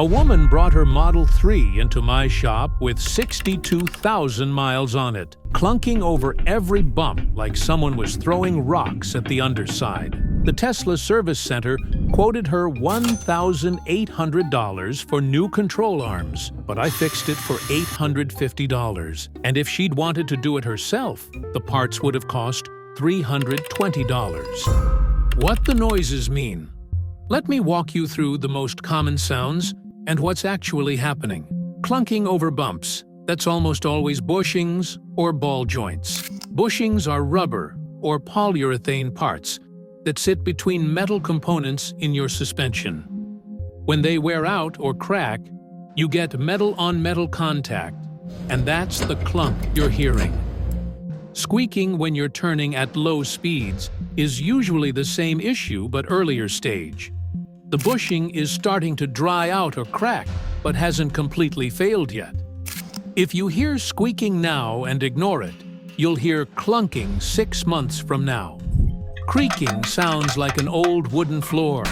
A woman brought her Model 3 into my shop with 62,000 miles on it, clunking over every bump like someone was throwing rocks at the underside. The Tesla service center quoted her $1,800 for new control arms, but I fixed it for $850. And if she'd wanted to do it herself, the parts would have cost $320. What the noises mean? Let me walk you through the most common sounds and what's actually happening. Clunking over bumps. That's almost always bushings or ball joints. Bushings are rubber or polyurethane parts that sit between metal components in your suspension. When they wear out or crack, you get metal-on-metal contact, and that's the clunk you're hearing. Squeaking when you're turning at low speeds is usually the same issue but earlier stage. The bushing is starting to dry out or crack, but hasn't completely failed yet. If you hear squeaking now and ignore it, you'll hear clunking 6 months from now. Creaking sounds like an old wooden floor.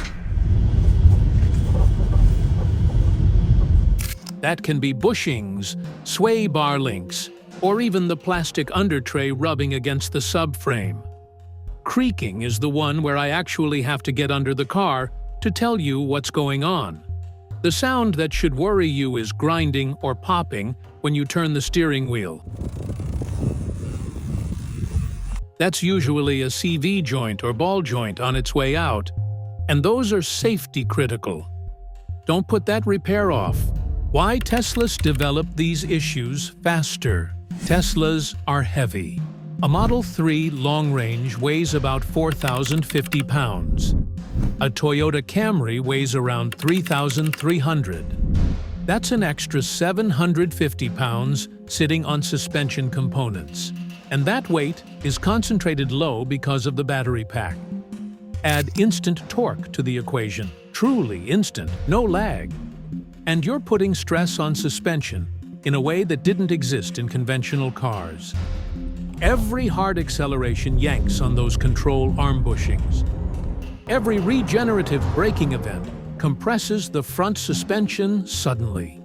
That can be bushings, sway bar links, or even the plastic undertray rubbing against the subframe. Creaking is the one where I actually have to get under the car to tell you what's going on. The sound that should worry you is grinding or popping when you turn the steering wheel. That's usually a CV joint or ball joint on its way out, and those are safety critical. Don't put that repair off. Why Teslas develop these issues faster? Teslas are heavy. A Model 3 long range weighs about 4,050 pounds. A Toyota Camry weighs around 3,300. That's an extra 750 pounds sitting on suspension components. And that weight is concentrated low because of the battery pack. Add instant torque to the equation, truly instant, no lag. And you're putting stress on suspension in a way that didn't exist in conventional cars. Every hard acceleration yanks on those control arm bushings. Every regenerative braking event compresses the front suspension suddenly.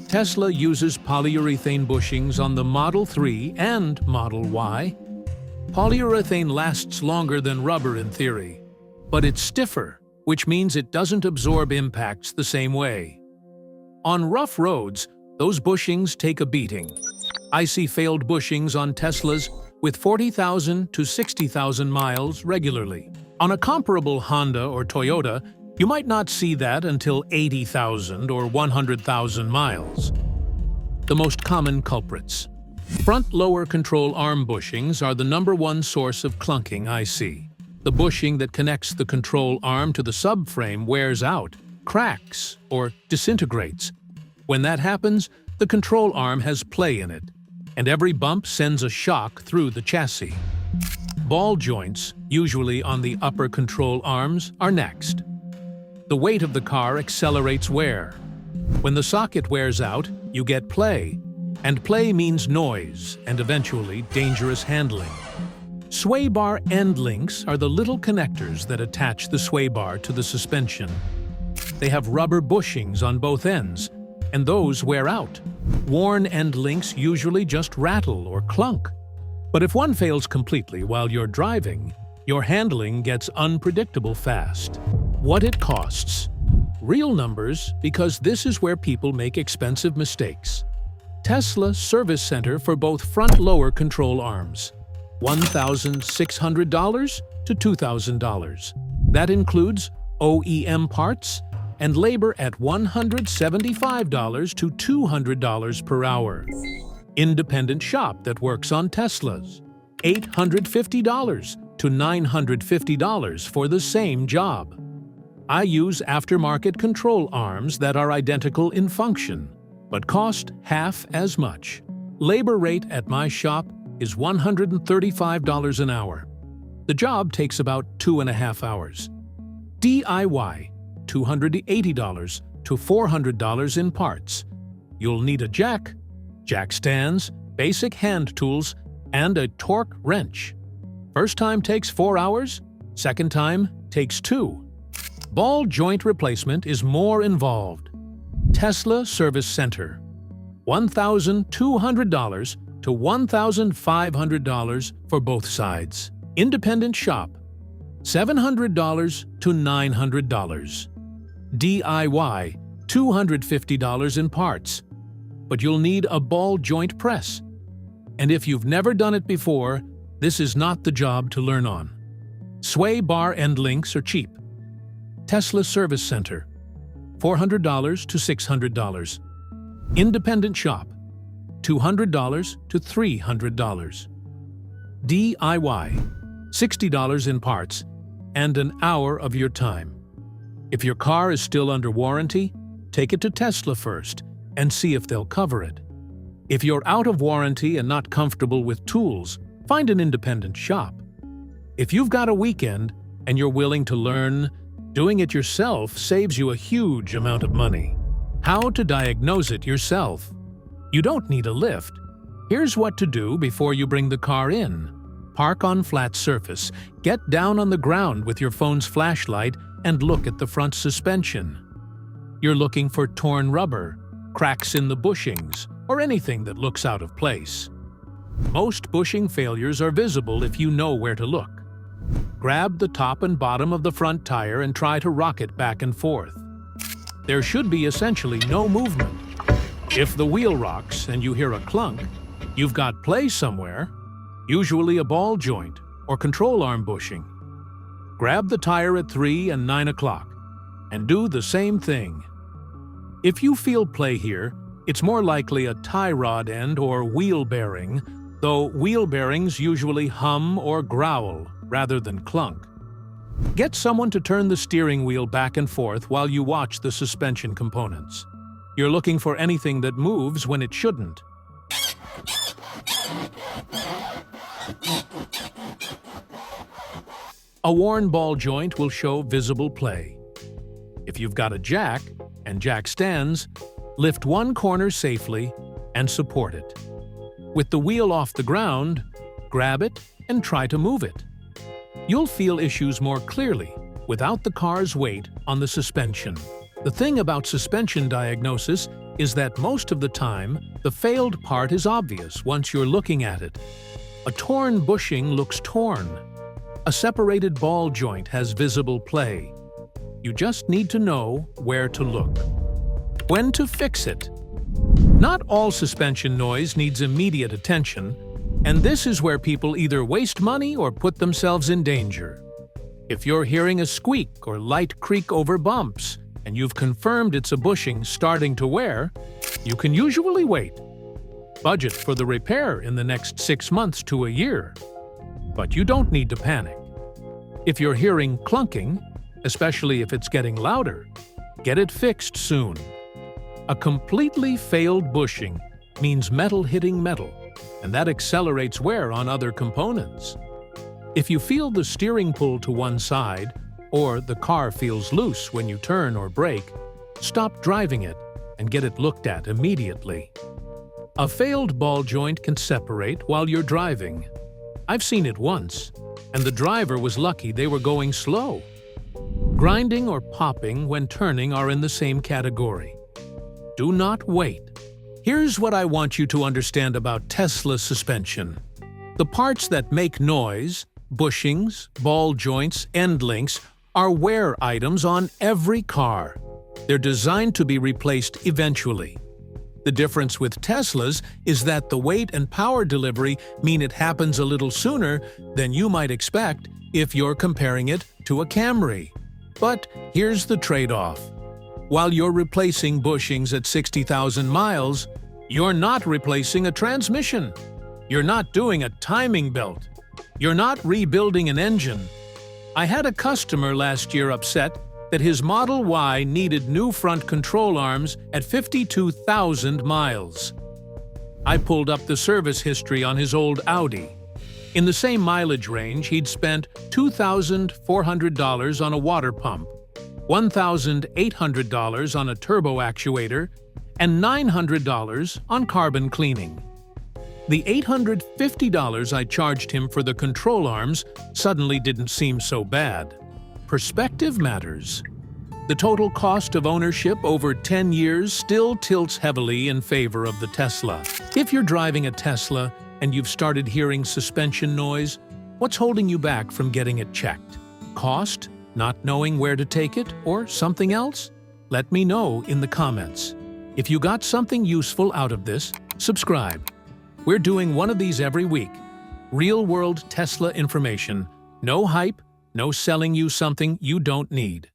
Tesla uses polyurethane bushings on the Model 3 and Model Y. Polyurethane lasts longer than rubber in theory, but it's stiffer, which means it doesn't absorb impacts the same way. On rough roads, those bushings take a beating. I see failed bushings on Teslas with 40,000 to 60,000 miles regularly. On a comparable Honda or Toyota, you might not see that until 80,000 or 100,000 miles. The most common culprits. Front-lower control arm bushings are the #1 source of clunking I see. The bushing that connects the control arm to the subframe wears out, cracks, or disintegrates. When that happens, the control arm has play in it, and every bump sends a shock through the chassis. Ball joints, usually on the upper control arms, are next. The weight of the car accelerates wear. When the socket wears out, you get play, and play means noise and eventually dangerous handling. Sway bar end links are the little connectors that attach the sway bar to the suspension. They have rubber bushings on both ends, and those wear out. Worn end links usually just rattle or clunk. But if one fails completely while you're driving, your handling gets unpredictable fast. What it costs. Real numbers, because this is where people make expensive mistakes. Tesla Service Center for both front-lower control arms. $1,600 to $2,000. That includes OEM parts and labor at $175 to $200 per hour. Independent shop that works on Teslas. $850 to $950 for the same job. I use aftermarket control arms that are identical in function, but cost half as much. Labor rate at my shop is $135 an hour. The job takes about 2.5 hours. DIY, $280 to $400 in parts. You'll need a jack stands, basic hand tools, and a torque wrench. First time takes 4 hours, second time takes 2. Ball joint replacement is more involved. Tesla Service Center, $1,200 to $1,500 for both sides. Independent shop, $700 to $900. DIY, $250 in parts. But you'll need a ball joint press. And if you've never done it before, this is not the job to learn on. Sway bar end links are cheap. Tesla Service Center, $400 to $600. Independent shop, $200 to $300. DIY, $60 in parts, and an hour of your time. If your car is still under warranty, take it to Tesla first and see if they'll cover it. If you're out of warranty and not comfortable with tools, find an independent shop. If you've got a weekend and you're willing to learn, doing it yourself saves you a huge amount of money. How to diagnose it yourself. You don't need a lift. Here's what to do before you bring the car in. Park on flat surface, get down on the ground with your phone's flashlight, and look at the front suspension. You're looking for torn rubber, cracks in the bushings, or anything that looks out of place. Most bushing failures are visible if you know where to look. Grab the top and bottom of the front tire and try to rock it back and forth. There should be essentially no movement. If the wheel rocks and you hear a clunk, you've got play somewhere, usually a ball joint or control arm bushing. Grab the tire at 3 and 9 o'clock and do the same thing. If you feel play here, it's more likely a tie rod end or wheel bearing, though wheel bearings usually hum or growl rather than clunk. Get someone to turn the steering wheel back and forth while you watch the suspension components. You're looking for anything that moves when it shouldn't. A worn ball joint will show visible play. If you've got a jack and jack stands, lift one corner safely and support it. With the wheel off the ground, grab it and try to move it. You'll feel issues more clearly without the car's weight on the suspension. The thing about suspension diagnosis is that most of the time, the failed part is obvious once you're looking at it. A torn bushing looks torn. A separated ball joint has visible play. You just need to know where to look. When to fix it. Not all suspension noise needs immediate attention, and this is where people either waste money or put themselves in danger. If you're hearing a squeak or light creak over bumps, and you've confirmed it's a bushing starting to wear, you can usually wait. Budget for the repair in the next 6 months to a year. But you don't need to panic. If you're hearing clunking, especially if it's getting louder, get it fixed soon. A completely failed bushing means metal hitting metal, and that accelerates wear on other components. If you feel the steering pull to one side, or the car feels loose when you turn or brake, stop driving it and get it looked at immediately. A failed ball joint can separate while you're driving. I've seen it once, and the driver was lucky they were going slow. Grinding or popping when turning are in the same category. Do not wait. Here's what I want you to understand about Tesla suspension. The parts that make noise, bushings, ball joints, end links, are wear items on every car. They're designed to be replaced eventually. The difference with Teslas is that the weight and power delivery mean it happens a little sooner than you might expect if you're comparing it to a Camry. But here's the trade-off. While you're replacing bushings at 60,000 miles, you're not replacing a transmission. You're not doing a timing belt. You're not rebuilding an engine. I had a customer last year upset that his Model Y needed new front control arms at 52,000 miles. I pulled up the service history on his old Audi. In the same mileage range, he'd spent $2,400 on a water pump, $1,800 on a turbo actuator, and $900 on carbon cleaning. The $850 I charged him for the control arms suddenly didn't seem so bad. Perspective matters. The total cost of ownership over 10 years still tilts heavily in favor of the Tesla. If you're driving a Tesla and you've started hearing suspension noise, what's holding you back from getting it checked? Cost? Not knowing where to take it? Or something else? Let me know in the comments. If you got something useful out of this, subscribe. We're doing one of these every week. Real-world Tesla information. No hype, no selling you something you don't need.